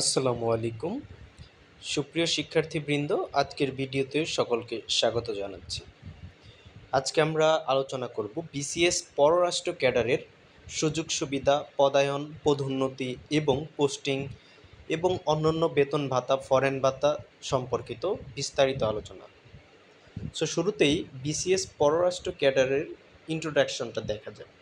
আসসালামু আলাইকুম। সুপ্রিয় শিক্ষার্থীবৃন্দ, আজকের ভিডিওতে সকলকে স্বাগত জানাচ্ছি। আজকে আমরা আলোচনা করব বিসিএস পররাষ্ট্র ক্যাডারের সুযোগ সুবিধা, পদায়ন, পদোন্নতি এবং পোস্টিং এবং অন্যান্য বেতন ভাতা, ফরেন ভাতা সম্পর্কিত বিস্তারিত আলোচনা। শুরুতেই বিসিএস পররাষ্ট্র ক্যাডারের ইন্ট্রোডাকশনটা দেখা যায়।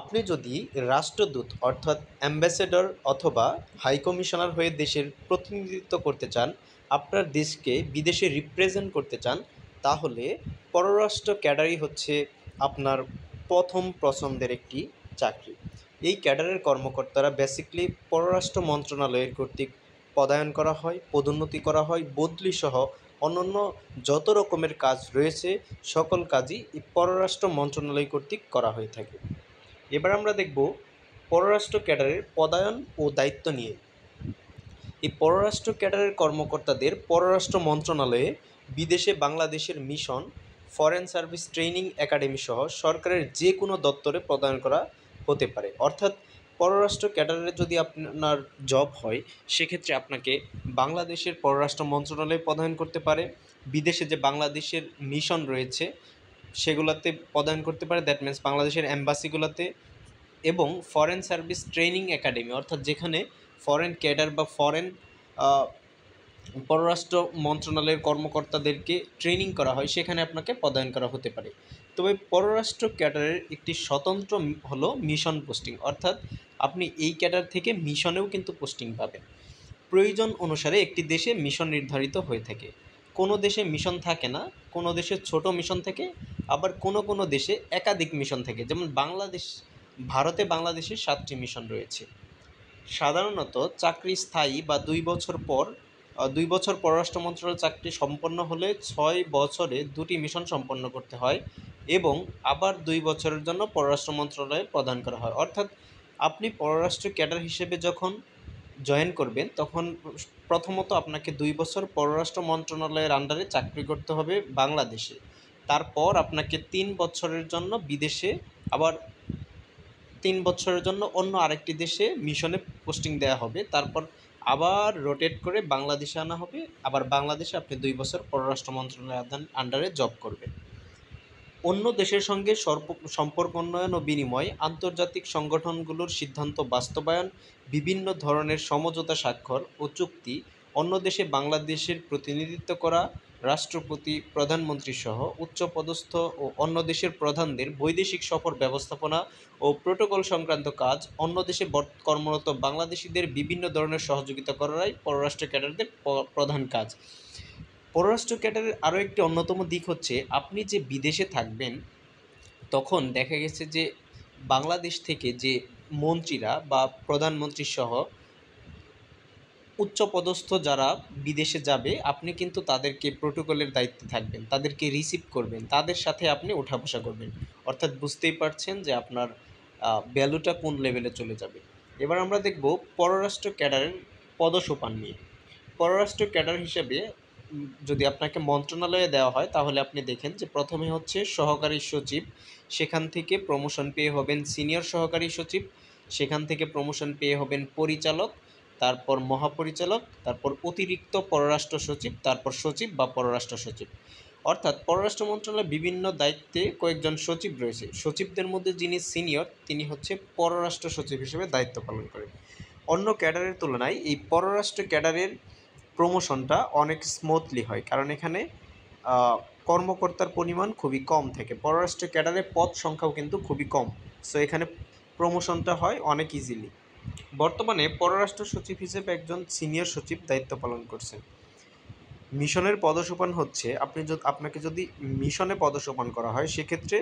আপনি যদি রাষ্ট্রদূত অর্থাৎ অ্যাম্বাসেডর অথবা হাই কমিশনার হয়ে দেশের প্রতিনিধিত্ব করতে চান, আপনার দেশকে বিদেশে রিপ্রেজেন্ট করতে চান, তাহলে পররাষ্ট্র ক্যাডারই হচ্ছে আপনার প্রথম পছন্দের একটি চাকরি। এই ক্যাডারের কর্মকর্তারা বেসিকলি পররাষ্ট্র মন্ত্রণালয়ের কর্তৃক পদায়ন করা হয়, পদোন্নতি করা হয়, বদলি সহ অন্যান্য যত রকমের কাজ রয়েছে সকল কাজই এই পররাষ্ট্র মন্ত্রণালয় কর্তৃক করা হয়ে থাকে। এবার আমরা দেখব পররাষ্ট্র ক্যাডারের পদায়ন ও দায়িত্ব নিয়ে। এই পররাষ্ট্র ক্যাডারের কর্মকর্তাদের পররাষ্ট্র মন্ত্রণালয়ে বিদেশে বাংলাদেশের mission, foreign service training academy সহ সরকারের যে কোনো দপ্তরে প্রদান করা হতে পারে। অর্থাৎ পররাষ্ট্র ক্যাডারে যদি আপনার জব হয়, সেক্ষেত্রে আপনাকে বাংলাদেশের পররাষ্ট্র মন্ত্রণালয়ে প্রদান করতে পারে, বিদেশে যে বাংলাদেশের মিশন রয়েছে সেগুলোতে প্রদান করতে পারে, দ্যাট মিন্স বাংলাদেশের অ্যাম্বাসিগুলোতে, এবং ফরেন সার্ভিস ট্রেনিং একাডেমি অর্থাৎ যেখানে ফরেন ক্যাডার বা ফরেন পররাষ্ট্র মন্ত্রণালয়ের কর্মকর্তাদেরকে ট্রেনিং করা হয়, সেখানে আপনাকে পদায়ন করা হতে পারে। তবে পররাষ্ট্র ক্যাডারের একটি স্বতন্ত্র হলো মিশন পোস্টিং, অর্থাৎ আপনি এই ক্যাডার থেকে মিশনেও কিন্তু পোস্টিং পাবেন। প্রয়োজন অনুসারে একটি দেশে মিশন নির্ধারিত হয়ে থাকে। কোনো দেশে মিশন থাকে না, কোনো দেশে ছোট মিশন থাকে, আবার কোনো কোনো দেশে একাধিক মিশন থাকে। যেমন ভারতে বাংলাদেশের 7টি মিশন রয়েছে। সাধারণত চাকরি স্থায়ী বা 2 বছর পররাষ্ট্র মন্ত্রণালয়ের চাকরি সম্পন্ন হলে 6 বছরে 2টি মিশন সম্পন্ন করতে হয় এবং আবার 2 বছরের জন্য পররাষ্ট্র মন্ত্রণালয়ে প্রদান করা হয়। অর্থাৎ আপনি পররাষ্ট্র ক্যাডার হিসেবে যখন জয়েন করবেন, তখন প্রথমত আপনাকে 2 বছর পররাষ্ট্র মন্ত্রণালয়ের আন্ডারে চাকরি করতে হবে বাংলাদেশে। তারপর আপনাকে 3 বছরের জন্য বিদেশে, আবার 3 বছরের জন্য অন্য আরেকটি দেশে মিশনে পোস্টিং দেওয়া হবে। তারপর আবার রোটেট করে বাংলাদেশে আনা হবে। আবার বাংলাদেশে আপনি 2 বছর পররাষ্ট্র মন্ত্রণালয়ের আন্ডারে জব করবেন। অন্য দেশের সঙ্গে সম্পর্ক উন্নয়ন ও বিনিময়, আন্তর্জাতিক সংগঠনগুলোর সিদ্ধান্ত বাস্তবায়ন, বিভিন্ন ধরনের সমঝোতা স্বাক্ষর ও চুক্তি, অন্য দেশে বাংলাদেশের প্রতিনিধিত্ব করা, রাষ্ট্রপতি, প্রধানমন্ত্রী সহ উচ্চপদস্থ ও অন্য দেশের প্রধানদের বৈদেশিক সফর ব্যবস্থাপনা ও প্রোটোকল সংক্রান্ত কাজ, অন্য দেশে কর্মরত বাংলাদেশিদের বিভিন্ন ধরনের সহযোগিতা করাই পররাষ্ট্র ক্যাডারদের প্রধান কাজ। পররাষ্ট্র ক্যাডারের আরও একটি অন্যতম দিক হচ্ছে, আপনি যে বিদেশে থাকবেন, তখন দেখা গেছে যে বাংলাদেশ থেকে যে মন্ত্রীরা বা প্রধানমন্ত্রী সহ উচ্চপদস্থ যারা বিদেশে যাবে, আপনি কিন্তু তাদেরকে প্রোটোকলের দায়িত্বে থাকবেন, তাদেরকে রিসিভ করবেন, তাদের সাথে আপনি ওঠা বসা করবেন। অর্থাৎ বুঝতেই পারছেন যে আপনার ভ্যালুটা কোন লেভেলে চলে যাবে। এবার আমরা দেখব পররাষ্ট্র ক্যাডারের পদসোপান নিয়ে। পররাষ্ট্র ক্যাডার হিসেবে যদি আপনাকে মন্ত্রণালয়ে দেওয়া হয়, তাহলে আপনি দেখেন যে প্রথমে হচ্ছে সহকারী সচিব, সেখান থেকে প্রমোশন পেয়ে হবেন সিনিয়র সহকারী সচিব, সেখান থেকে প্রমোশন পেয়ে হবেন পরিচালক, তারপর মহাপরিচালক, তারপর অতিরিক্ত পররাষ্ট্র সচিব, তারপর সচিব বা পররাষ্ট্র সচিব। অর্থাৎ পররাষ্ট্র মন্ত্রণালয়ের বিভিন্ন দায়িত্বে কয়েকজন সচিব রয়েছে। সচিবদের মধ্যে যিনি সিনিয়র, তিনি হচ্ছে পররাষ্ট্র সচিব হিসেবে দায়িত্ব পালন করেন। অন্য ক্যাডারের তুলনায় এই পররাষ্ট্র ক্যাডারের প্রমোশনটা অনেক স্মুথলি হয়, কারণ এখানে কর্মকর্তার পরিমাণ খুবই কম থাকে। পররাষ্ট্র ক্যাডারে পদ সংখ্যাও কিন্তু খুবই কম, সো এখানে প্রমোশনটা হয় অনেক ইজিলি। বর্তমানে পররাষ্ট্র সচিব হিসেবে একজন সিনিয়র সচিব দায়িত্ব পালন করছেন। মিশনের পদসোপান হচ্ছে, আপনাকে যদি মিশনে পদসোপান করা হয়, সেক্ষেত্রে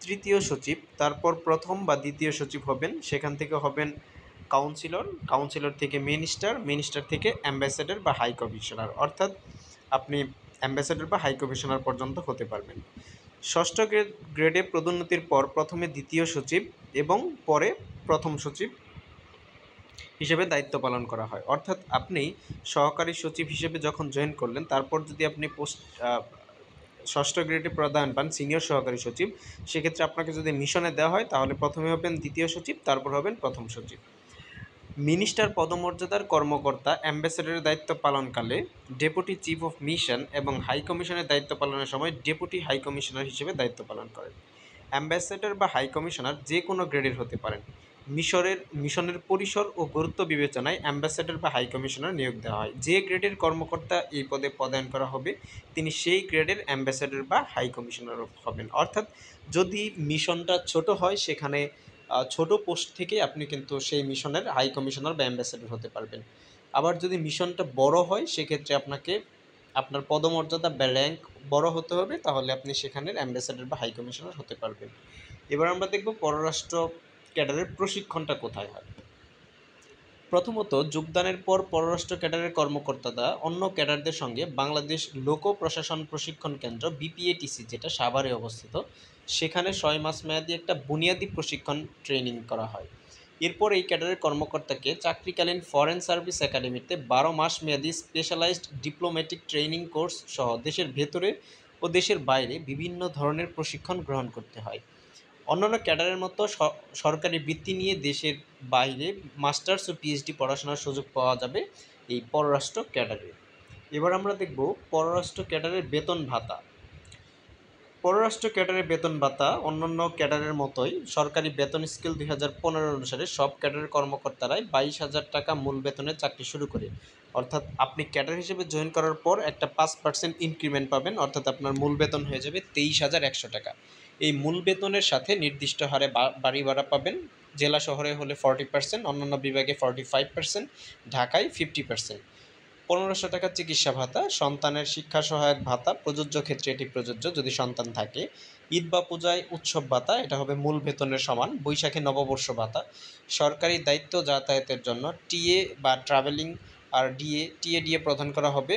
তৃতীয় সচিব, তারপর প্রথম বা দ্বিতীয় সচিব হবেন, সেখান থেকে হবেন কাউন্সিলর, কাউন্সিলর থেকে মিনিস্টার, মিনিস্টার থেকে অ্যাম্বাসেডর বা হাই কমিশনার। অর্থাৎ আপনি অ্যাম্বাসেডর বা হাই কমিশনার পর্যন্ত হতে পারবেন। ষষ্ঠ গ্রেডে পদোন্নতির পর প্রথমে দ্বিতীয় সচিব এবং পরে প্রথম সচিব হিসেবে দায়িত্ব পালন করা হয়। অর্থাৎ আপনি সহকারী সচিব হিসেবে যখন জয়েন করলেন, তারপর যদি আপনি ষষ্ঠ গ্রেডে প্রদান পান সিনিয়র সহকারী সচিব, সেক্ষেত্রে আপনাকে যদি মিশনে দেওয়া হয়, তাহলে প্রথমে হবেন দ্বিতীয় সচিব, তারপর হবেন প্রথম সচিব। মিনিস্টার পদমর্যাদার কর্মকর্তা অ্যাম্বাসেডরের দায়িত্ব পালনকালে ডেপুটি চিফ অফ মিশন এবং হাই কমিশনের দায়িত্ব পালনের সময় ডেপুটি হাই কমিশনার হিসেবে দায়িত্ব পালন করেন। অ্যাম্বাসেডর বা হাই কমিশনার যে কোনো গ্রেডের হতে পারেন। মিশনের পরিসর ও গুরুত্ব বিবেচনায় অ্যাম্বাসেডর বা হাই কমিশনার নিয়োগ দেওয়া হয়। যে গ্রেডের কর্মকর্তা এই পদে পদায়ন করা হবে তিনি সেই গ্রেডের অ্যাম্বাসেডর বা হাই কমিশনার হবেন। অর্থাৎ যদি মিশনটা ছোট হয় সেখানে ছোট পোস্ট থেকে আপনি কিন্তু সেই মিশনের হাই কমিশনার বা অ্যাম্বাসেডর হতে পারবেন। আবার যদি মিশনটা বড় হয় সেক্ষেত্রে আপনাকে আপনার পদমর্যাদা বা র্যাঙ্ক বড় হতে হবে, তাহলে আপনি সেখানের অ্যাম্বাসেডর বা হাই কমিশনার হতে পারবেন। এবার আমরা দেখব পররাষ্ট্র ক্যাডারের প্রশিক্ষণটা কোথায় হয়। প্রথমত যোগদানের পর পররাষ্ট্র ক্যাডারের কর্মকর্তারা অন্য ক্যাডারদের সঙ্গে বাংলাদেশ লোক প্রশাসন প্রশিক্ষণ কেন্দ্র বিপিএটিসি, যেটা সাভারে অবস্থিত, সেখানে 6 মাস মেয়াদী একটা বুনিয়াদী প্রশিক্ষণ ট্রেনিং করা হয়। এরপর এই ক্যাডারের কর্মকর্তাকে চাকরিকালীন ফরেন সার্ভিস একাডেমিতে 12 মাস মেয়াদী স্পেশালাইজড ডিপ্লোম্যাটিক ট্রেনিং কোর্স সহ দেশের ভেতরে ও দেশের বাইরে বিভিন্ন ধরনের প্রশিক্ষণ গ্রহণ করতে হয়। অন্যান্য ক্যাডারের মতো সরকারি বৃত্তি নিয়ে দেশের বাইরে মাস্টার্স ও পিএইচডি পড়াশোনার সুযোগ পাওয়া যাবে এই পররাষ্ট্র ক্যাডারে। এবার আমরা দেখব পররাষ্ট্র ক্যাডারের বেতন ভাতা। পররাষ্ট্র ক্যাডারের বেতন ভাতা অন্যান্য ক্যাডারের মতোই সরকারি বেতন স্কেল 2015 অনুসারে সব ক্যাডারের কর্মকর্তারাই 22,000 টাকা মূল বেতনে চাকরি শুরু করে। অর্থাৎ আপনি ক্যাডার হিসেবে জয়েন করার পর একটা 5% ইনক্রিমেন্ট পাবেন, অর্থাৎ আপনার মূল বেতন হয়ে যাবে 23,100 টাকা। এই মূল বেতনের সাথে নির্দিষ্ট হারে বাড়ি ভাড়া পাবেন। জেলা শহরে হলে 40%, অন্যান্য বিভাগে 45%, ঢাকায় 50%। 1500 টাকা চিকিৎসা ভাতা, সন্তানের শিক্ষা সহায়ক ভাতা প্রযোজ্য ক্ষেত্রে এটি প্রযোজ্য যদি সন্তান থাকে। ঈদ বা পূজায় উৎসব ভাতা, এটা হবে মূল বেতনের সমান। বৈশাখে নববর্ষ ভাতা, সরকারি দায়িত্ব যাতায়াতের জন্য টিএ বা ট্রাভেলিং আর টিএডিএ প্রদান করা হবে।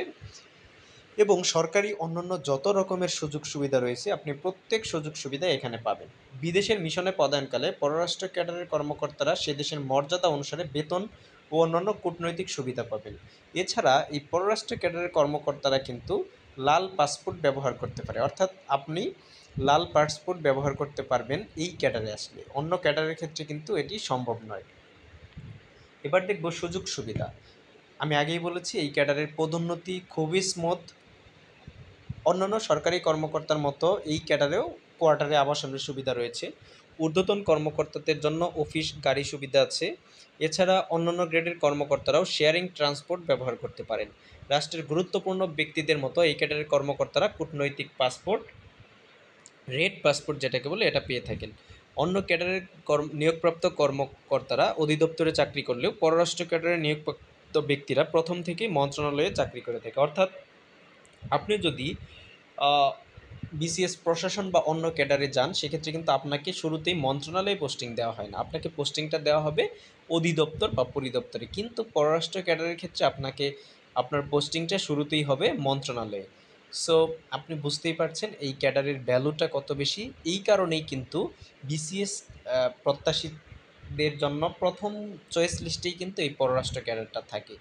এবং সরকারি অন্যান্য যত রকমের সুযোগ সুবিধা রয়েছে আপনি প্রত্যেক সুযোগ সুবিধা এখানে পাবেন। বিদেশের মিশনে পদায়নকালে পররাষ্ট্র ক্যাডারের কর্মকর্তারা সে দেশের মর্যাদা অনুসারে বেতন ও অন্যান্য কূটনৈতিক সুবিধা পাবেন। এছাড়া এই পররাষ্ট্র ক্যাডারের কর্মকর্তারা কিন্তু লাল পাসপোর্ট ব্যবহার করতে পারে, অর্থাৎ আপনি লাল পাসপোর্ট ব্যবহার করতে পারবেন এই ক্যাডারে আসলে। অন্য ক্যাডারের ক্ষেত্রে কিন্তু এটি সম্ভব নয়। এবার দেখব সুযোগ সুবিধা। আমি আগেই বলেছি এই ক্যাডারের পদোন্নতি খুবই স্মুথ। অন্যান্য সরকারি কর্মকর্তার মতো এই ক্যাডারেও কোয়ার্টারে আবাসনের সুবিধা রয়েছে। ঊর্ধ্বতন কর্মকর্তাদের জন্য অফিস গাড়ি সুবিধা আছে। এছাড়া অন্যান্য গ্রেডের কর্মকর্তারাও শেয়ারিং ট্রান্সপোর্ট ব্যবহার করতে পারেন। রাষ্ট্রের গুরুত্বপূর্ণ ব্যক্তিদের মতো এই ক্যাডারের কর্মকর্তারা কূটনৈতিক পাসপোর্ট, রেড পাসপোর্ট যেটাকে বলে, এটা পেয়ে থাকেন। অন্য ক্যাডারের নিয়োগপ্রাপ্ত কর্মকর্তারা অধিদপ্তরে চাকরি করলেও পররাষ্ট্র ক্যাডারের নিয়োগপ্রাপ্ত ব্যক্তিরা প্রথম থেকেই মন্ত্রণালয়ে চাকরি করে থাকে। অর্থাৎ আপনি যদি বিসিএস প্রশাসন বা অন্য ক্যাডারে যান সেক্ষেত্রে কিন্তু আপনাকে শুরুতেই মন্ত্রণালয়ে পোস্টিং দেওয়া হয় না, আপনাকে পোস্টিংটা দেওয়া হবে অধিদপ্তর বা পরিদপ্তরে। কিন্তু পররাষ্ট্র ক্যাডারের ক্ষেত্রে আপনাকে আপনার পোস্টিংটা শুরুতেই হবে মন্ত্রণালয়ে। সো আপনি বুঝতেই পারছেন এই ক্যাডারের ভ্যালুটা কত বেশি। এই কারণেই কিন্তু বিসিএস প্রত্যাশীদের জন্য প্রথম চয়েস লিস্টেই কিন্তু এই পররাষ্ট্র ক্যাডারটা থাকে।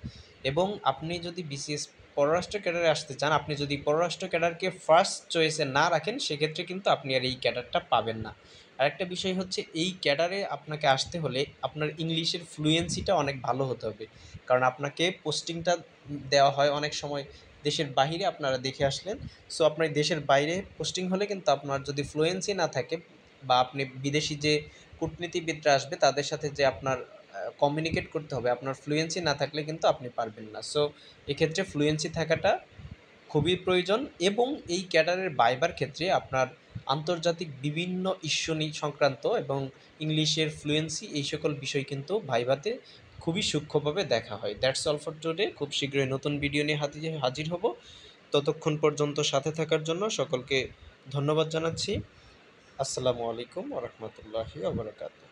এবং আপনি যদি বিসিএস পররাষ্ট্র ক্যাডারে আসতে চান, আপনি যদি পররাষ্ট্র ক্যাডারকে ফার্স্ট চয়েসে না রাখেন সেক্ষেত্রে কিন্তু আপনি আর এই ক্যাডারটা পাবেন না। আরেকটা বিষয় হচ্ছে এই ক্যাডারে আপনাকে আসতে হলে আপনার ইংলিশের ফ্লুয়েন্সিটা অনেক ভালো হতে হবে, কারণ আপনাকে পোস্টিংটা দেওয়া হয় অনেক সময় দেশের বাইরে, আপনারা দেখে আসলেন। সো আপনার দেশের বাইরে পোস্টিং হলে কিন্তু আপনার যদি ফ্লুয়েন্সি না থাকে বা আপনি বিদেশি যে কূটনীতিবিদরা আসবে তাদের সাথে যে আপনার কমিউনিকেট করতে হবে, আপনার ফ্লুয়েন্সি না থাকলে কিন্তু আপনি পারবেন না। সো এক্ষেত্রে ফ্লুয়েন্সি থাকাটা খুবই প্রয়োজন। এবং এই ক্যাডারের ভাইবার ক্ষেত্রে আপনার আন্তর্জাতিক বিভিন্ন ইস্যু সংক্রান্ত এবং ইংলিশের ফ্লুয়েন্সি এই সকল বিষয় কিন্তু ভাইভাতে খুবই সূক্ষ্মভাবে দেখা হয়। That's all for today. খুব শীঘ্রই নতুন ভিডিও নিয়ে হাজির হব। ততক্ষণ পর্যন্ত সাথে থাকার জন্য সকলকে ধন্যবাদ জানাচ্ছি। আসসালামু আলাইকুম ওয়া রাহমাতুল্লাহি ওয়া বারাকাতুহু।